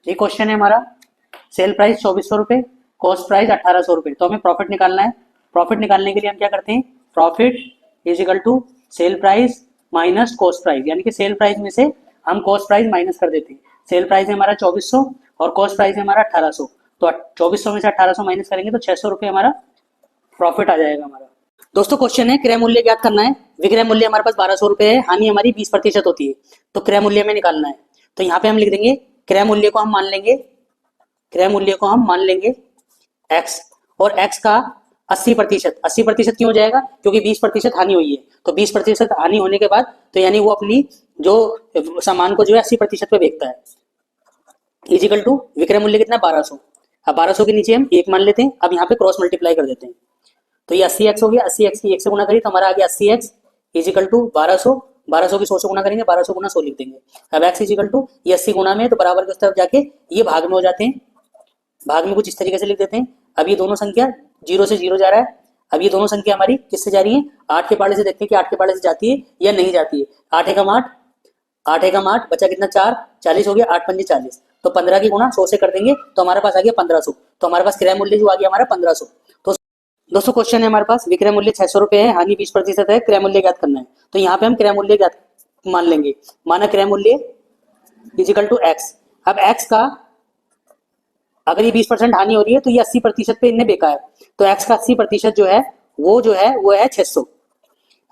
ये क्वेश्चन है हमारा, सेल प्राइस 2400 रुपये, कॉस्ट प्राइस 1800 रुपये। तो हमें प्रॉफिट निकालना है। प्रॉफिट निकालने के लिए हम क्या करते हैं, profit is equal to sell price minus cost price, यानी कि सेल प्राइस में से हम कॉस्ट प्राइस माइनस कर देते हैं। सेल प्राइस है हमारा 2400 और कॉस्ट प्राइस है हमारा 1800, तो 2400 में से 1800 माइनस करेंगे तो 600 रुपये हमारा प्रॉफिट आ जाएगा हमारा। दोस्तों क्वेश्चन है क्रय मूल्य ज्ञात करना है। विक्रय मूल्य हमारे पास 1200 रुपये है, हानि हमारी 20% होती है, तो क्रय मूल्य में निकालना है। तो यहाँ पे हम लिख देंगे क्रय मूल्य को हम मान लेंगे, क्रय मूल्य को हम मान लेंगे x, और x का 80%। 80% क्यों हो जाएगा, क्योंकि 20% हानि हुई है, तो 20% हानि होने के बाद तो यानी वो अपनी जो सामान को जो है 80% पे बेचता है। इजिकल टू विक्रय मूल्य कितना 1200। अब 1200 के नीचे हम 1 मान लेते हैं। अब यहाँ पे क्रॉस मल्टीप्लाई कर देते हैं, तो ये 80x हो गया। 80x की 1 से गुना करिए तो हमारा आ गया 80x इजिकल टू 1200। 1200 की 100 से गुना करेंगे, 1200 गुना 100 लिख देंगे। अब x इजिकल टू ये 80 गुना में, तो बराबर के उस तरफ जाके ये भाग में हो जाते हैं। भाग में कुछ इस तरीके से लिख देते हैं। अब ये दोनों संख्या 0 से 0 जा रहा है। अब ये दोनों संख्या हमारी किससे जा रही है, 8 के पाले से देखते हैं कि 8 के पाले से जाती है या नहीं जाती है। 8 एकम 8, 8 एकम 8 बचा कितना 4, 40 हो गया। 8 पंजे 40, तो 15 की गुणा 100 से कर देंगे तो हमारे पास आ गया 1500। तो हमारे पास क्रय मूल्य जो आ गया हमारा 1500। तो दोस्तों क्वेश्चन है हमारे पास, विक्रय मूल्य 600 रुपये है, हानि 20% है, क्रय मूल्य ज्ञात करना है। तो यहाँ पे हम क्रय मूल्य ज्ञात मान लेंगे। माना क्रय मूल्य इजिकल टू एक्स। अब एक्स का अगर ये 20% हानि हो रही है तो ये 80% पे इनने बेचा है, तो x का 80% जो है वो है 600।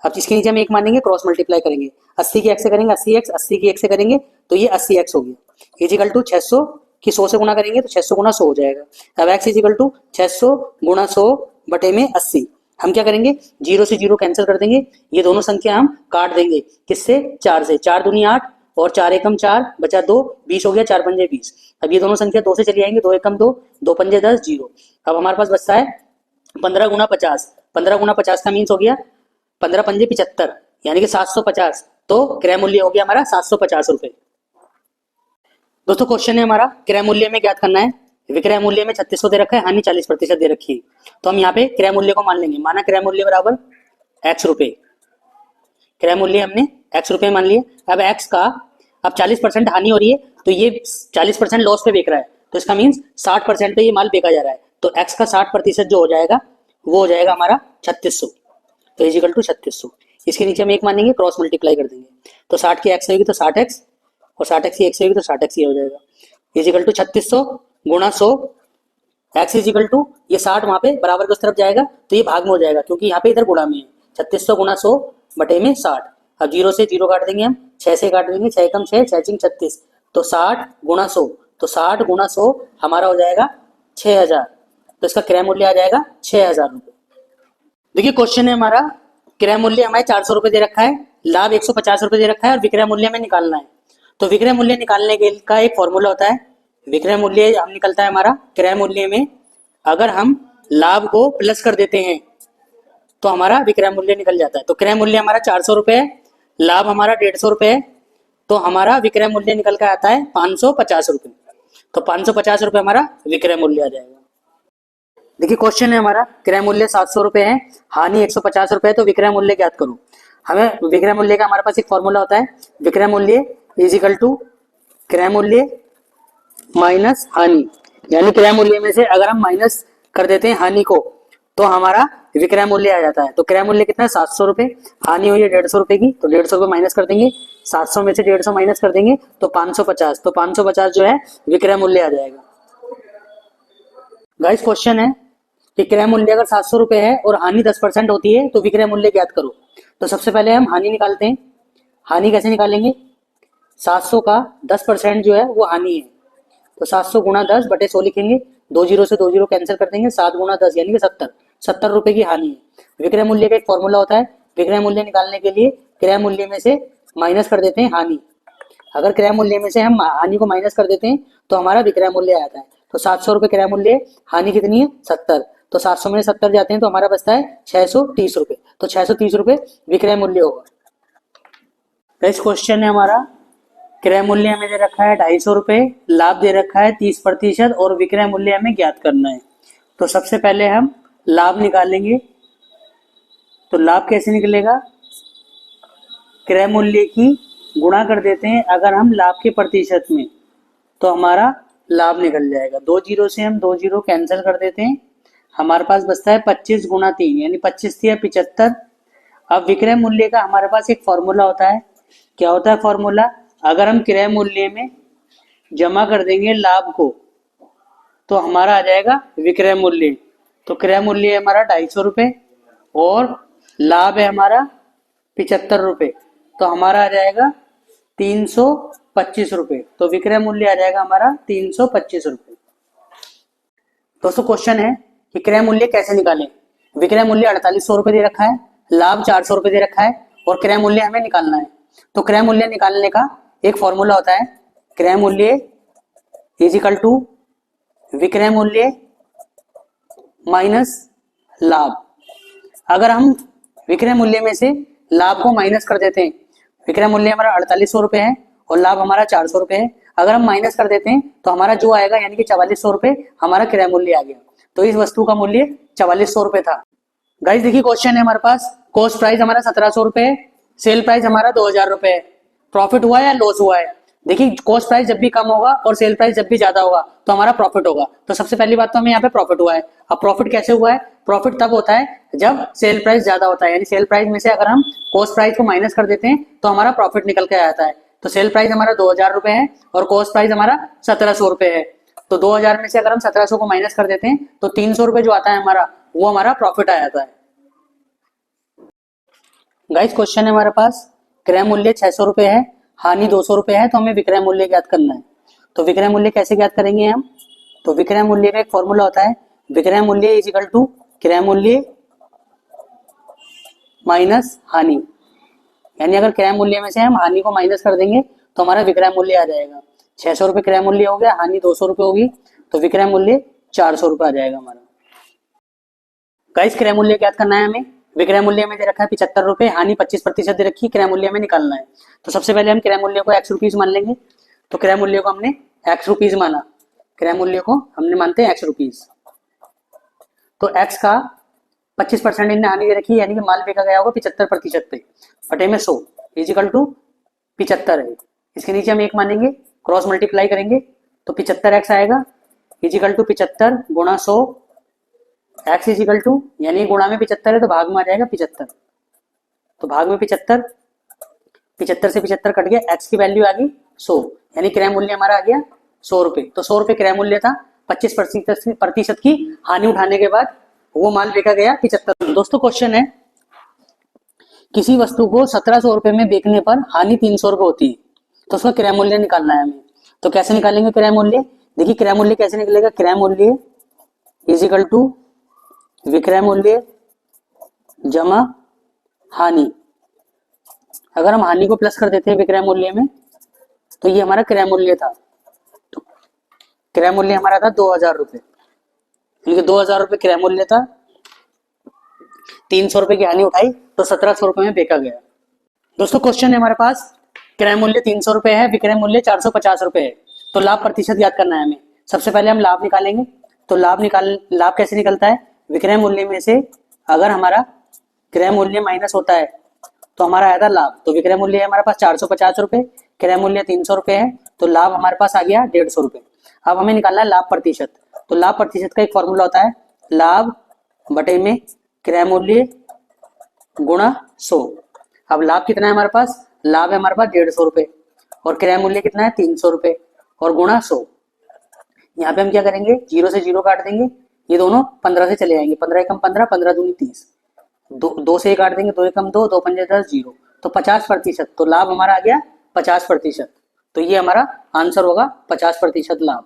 अब इसके नीचे हम 1 मानेंगे, क्रॉस मल्टीप्लाई करेंगे। 80 की x से करेंगे 80x, 80 की 1 से करेंगे तो ये 80x हो गया। इजिकल टू 600 की 100 से गुना करेंगे तो 600 गुना 100 हो जाएगा। अब x इजिकल टू 600 गुणा 100 बटे में 80। हम क्या करेंगे, 0 से 0 कैंसिल कर देंगे, ये दोनों संख्या हम काट देंगे। किससे, 4 से। 4 दूनी 8 और 4 एकम 4 बचा 2, 20 हो गया। 4 पंजे 20। अब ये दोनों संख्या 2 से चली आएंगे, 2 एकम 2, 2 पंजे 10, 0। अब हमारे पास बचता है 15 गुना 50। 15 गुना 50 का मीन्स हो गया 15 पंजे 75, यानी कि 750। तो क्रय मूल्य हो गया हमारा 750 रुपये। दोस्तों क्वेश्चन है हमारा, क्रय मूल्य में ज्ञात करना है। विक्रय मूल्य में 3600 दे रखा है, हानि 40% दे रखी है, तो हम यहाँ पे क्रय मूल्य को मान लेंगे। माना क्रय मूल्य बराबर x रुपये, क्रय मूल्य हमने x रुपये मान लिए। अब x का अब 40% हानि हो रही है, तो ये 40% लॉस पे बेच रहा है, तो इसका मीन्स 60% पे ये माल बेचा जा रहा है, तो x का 60% जो हो जाएगा वो हो जाएगा हमारा 3600। तो इजिकल टू 3600। इसके नीचे हम 1 मानेंगे, क्रॉस मल्टीप्लाई कर देंगे, तो 60 की x होगी तो 60x, और 60x की 1 होगी तो 60x ये हो जाएगा। इजिकल टू 3600 गुणा 100, x इजिकल टू ये 60 वहां पे बराबर के उस तरफ जाएगा तो ये भाग में हो जाएगा, क्योंकि यहाँ पे इधर गुणा में है। 3600 गुणा 100 बटे में 60। अब 0 से 0 काट देंगे हम, 6 से काट देंगे, 6 कम 6, 6 36, तो 60 गुणा 100, तो 60 गुणा 100 हमारा हो जाएगा 6000। तो इसका क्रय मूल्य आ जाएगा 6000 रुपये। देखिए क्वेश्चन है हमारा, क्रय मूल्य हमारे 400 रुपये दे रखा है, लाभ 150 रुपये दे रखा है और विक्रय मूल्य में निकालना है। तो विक्रय मूल्य निकालने के का एक फॉर्मूला होता है। विक्रय मूल्य हम निकलता है हमारा, क्रय मूल्य में अगर हम लाभ को प्लस कर देते हैं तो हमारा विक्रय मूल्य निकल जाता है। तो क्रय मूल्य हमारा 400 रुपये है, लाभ हमारा 150 रुपये है, तो हमारा विक्रय मूल्य निकल कर आता है 550 रुपये। तो 550 रुपये हमारा विक्रय मूल्य आ जाएगा। देखिए क्वेश्चन है हमारा, क्रय मूल्य 700 रुपये है, हानि 150 रुपये है, तो विक्रय मूल्य ज्ञात करो। हमें विक्रय मूल्य का हमारे पास एक फॉर्मूला होता है, विक्रय मूल्य इज इक्वल टू क्रय मूल्य माइनस हानि, यानी क्रय मूल्य में से अगर हम माइनस कर देते हैं हानि को तो हमारा विक्रय मूल्य आ जाता है। तो क्रय मूल्य कितना है 700 रुपये, हानि हुई है 150 रुपये की, तो 150 रुपये माइनस कर देंगे, 700 में से 150 माइनस कर देंगे तो 550, तो 550 जो है विक्रय मूल्य आ जाएगा। गाइस क्वेश्चन है कि क्रय मूल्य अगर 700 रुपये है और हानि 10% होती है तो विक्रय मूल्य ज्ञात करो। तो सबसे पहले हम हानि निकालते हैं। हानि कैसे निकालेंगे, 700 का 10% जो है वो हानि है, तो 700 गुणा 10 बटे 100 लिखेंगे, 2 0 से 2 0 कैंसिल कर देंगे, 7 गुणा 10 यानी कि 70 रुपए की हानि है। विक्रय मूल्य का एक फॉर्मूला होता है, विक्रय मूल्य निकालने के लिए क्रय मूल्य में से माइनस कर देते हैं हानि। अगर क्रय मूल्य में से हम हानि को माइनस कर देते हैं तो हमारा विक्रय मूल्य आता है। तो 700 रुपये क्रय मूल्य, हानि कितनी है 70, तो 700 में 70 जाते हैं तो हमारा बचता है 630 रुपये, तो 630 रुपये विक्रय मूल्य होगा। इस क्वेश्चन है हमारा, क्रय मूल्य हमें दे रखा है 250 रुपये, लाभ दे रखा है 30% और विक्रय मूल्य हमें ज्ञात करना है। तो सबसे पहले हम लाभ निकालेंगे। तो लाभ कैसे निकलेगा, क्रय मूल्य की गुणा कर देते हैं अगर हम लाभ के प्रतिशत में, तो हमारा लाभ निकल जाएगा। 2 जीरो से हम 2 जीरो कैंसिल कर देते हैं, हमारे पास बचता है 25 गुना 3 यानी 25 थी 75। अब विक्रय मूल्य का हमारे पास एक फॉर्मूला होता है, क्या होता है फॉर्मूला, अगर हम क्रय मूल्य में जमा कर देंगे लाभ को तो हमारा आ जाएगा विक्रय मूल्य। तो क्रय मूल्य है हमारा 250 रुपये और लाभ है हमारा 75 रुपये, तो हमारा आ जाएगा 325 रुपये। तो विक्रय मूल्य आ जाएगा हमारा 325 रुपये। दोस्तों क्वेश्चन है कि क्रय मूल्य कैसे निकालें। विक्रय मूल्य 4800 रुपये दे रखा है, लाभ 400 रुपये दे रखा है और क्रय मूल्य हमें निकालना है। तो क्रय मूल्य निकालने का एक फॉर्मूला होता है, क्रय मूल्य इज इक्वल टू विक्रय मूल्य माइनस लाभ। अगर हम विक्रय मूल्य में से लाभ को माइनस कर देते हैं, विक्रय मूल्य हमारा 4800 रुपये है और लाभ हमारा 400 रुपये है, अगर हम माइनस कर देते हैं तो हमारा जो आएगा यानी कि 4400 रुपये हमारा क्रय मूल्य आ गया। तो इस वस्तु का मूल्य 4400 रुपये था। गाइस देखिए क्वेश्चन है हमारे पास, कॉस्ट प्राइस हमारा 1700 रुपये है, सेल प्राइस हमारा 2000 रुपये है, प्रॉफिट हुआ है या लॉस हुआ है। देखिए कॉस्ट प्राइस जब भी कम होगा और सेल प्राइस जब भी ज्यादा होगा तो हमारा प्रॉफिट होगा। तो सबसे पहली बात तो हमें यहाँ पे प्रॉफिट हुआ है। अब प्रॉफिट कैसे हुआ है, प्रॉफिट तब होता है जब सेल प्राइस ज्यादा होता है, यानी सेल प्राइस में से अगर हम कॉस्ट प्राइस को माइनस कर देते हैं तो हमारा प्रॉफिट निकल के आता है। तो सेल प्राइस हमारा 2000 रुपये है और कॉस्ट प्राइस हमारा 1700 रुपये है। तो 2000 में से अगर हम 1700 को माइनस कर देते हैं तो 300 रुपये जो आता है हमारा, वो हमारा प्रॉफिट आ जाता है। गाइस क्वेश्चन है हमारे पास, क्रय मूल्य 600 रुपये है, हानि 200 रुपये है, तो हमें विक्रय मूल्य ज्ञात करना है। तो विक्रय मूल्य कैसे ज्ञात करेंगे हम, तो विक्रय मूल्य का एक फॉर्मूला होता है, विक्रय मूल्य इज इक्वल टू क्रय मूल्य माइनस हानि। यानी अगर क्रय मूल्य में से हम हानि को माइनस कर देंगे तो हमारा विक्रय मूल्य आ जाएगा। 600 रुपये क्रय मूल्य हो गया, हानि 200 रुपये होगी, तो विक्रय मूल्य 400 रुपये आ जाएगा हमारा। गाइस क्रय मूल्य ज्ञात करना है हमें, विक्रय मूल्य में दे रखा है 75 रुपये, हानि 25% दे रखी है, क्रय मूल्य में निकालना है। तो सबसे पहले हम क्रय मूल्य को x रुपीज मान लेंगे। तो क्रय मूल्य को हमने x रुपीज माना, क्रय मूल्य को हमने मानते हैं x रुपीज। तो x का 25% इनने हानि दे रखी है, यानी कि माल बेचा गया होगा 75% पे, बटे में 100 इजिकल टू 75 है। इसके नीचे हम 1 मानेंगे, क्रॉस मल्टीप्लाई करेंगे तो 75x आएगा इजिकल टू 75 गुणा 100, x इजिकल टू यानी गुणा में 75 है तो भाग में आ जाएगा 75। तो भाग में 75, 75 से 75 कट गया, x की वैल्यू आ गई 100, यानी क्रय मूल्य हमारा आ गया 100 रुपये। तो 100 रुपये क्रय मूल्य था, 25% की हानि उठाने के बाद वो माल बेचा गया 75। दोस्तों क्वेश्चन है, किसी वस्तु को 1700 रुपये में बेचने पर हानि 300 रुपये होती है, तो उसका क्रय मूल्य निकालना है हमें। तो कैसे निकालेंगे क्रय मूल्य, देखिए क्रय मूल्य कैसे निकलेगा, क्रय मूल्य इज इक्वल टू विक्रय मूल्य जमा हानि। अगर हम हानि को प्लस कर देते हैं विक्रय मूल्य में तो ये हमारा क्रय मूल्य था। तो क्रय मूल्य हमारा था 2000 रुपये, क्योंकि 2000 रुपये क्रय मूल्य था, 300 रुपये की हानि उठाई तो 1700 रुपये में बेचा गया। दोस्तों क्वेश्चन है हमारे पास, क्रय मूल्य 300 रुपये है, विक्रय मूल्य 450 रुपये है, तो लाभ प्रतिशत याद करना है हमें। सबसे पहले हम लाभ निकालेंगे। तो लाभ कैसे निकलता है, विक्रय मूल्य में से अगर हमारा क्रय मूल्य माइनस होता है तो हमारा आया था लाभ। तो विक्रय मूल्य है हमारे पास 450 रुपये, क्रय मूल्य 300 रुपये है, तो लाभ हमारे पास आ गया 150 रुपये। अब हमें निकालना है लाभ प्रतिशत। तो लाभ प्रतिशत का एक फॉर्मूला होता है, लाभ बटे में क्रय मूल्य गुणा 100। अब लाभ कितना है हमारे पास, लाभ है हमारे पास 150 रुपये और क्रय मूल्य कितना है 300 रुपये और गुणा 100। यहाँ पे हम क्या करेंगे, 0 से 0 काट देंगे, ये दोनों 15 से चले जाएंगे, 15 एकम 15, 15 दूनी 30, 2 से काट देंगे, 2 एकम 2, 2 पंजे 10, 0, तो 50%। तो लाभ हमारा आ गया 50%। तो ये हमारा आंसर होगा 50% लाभ।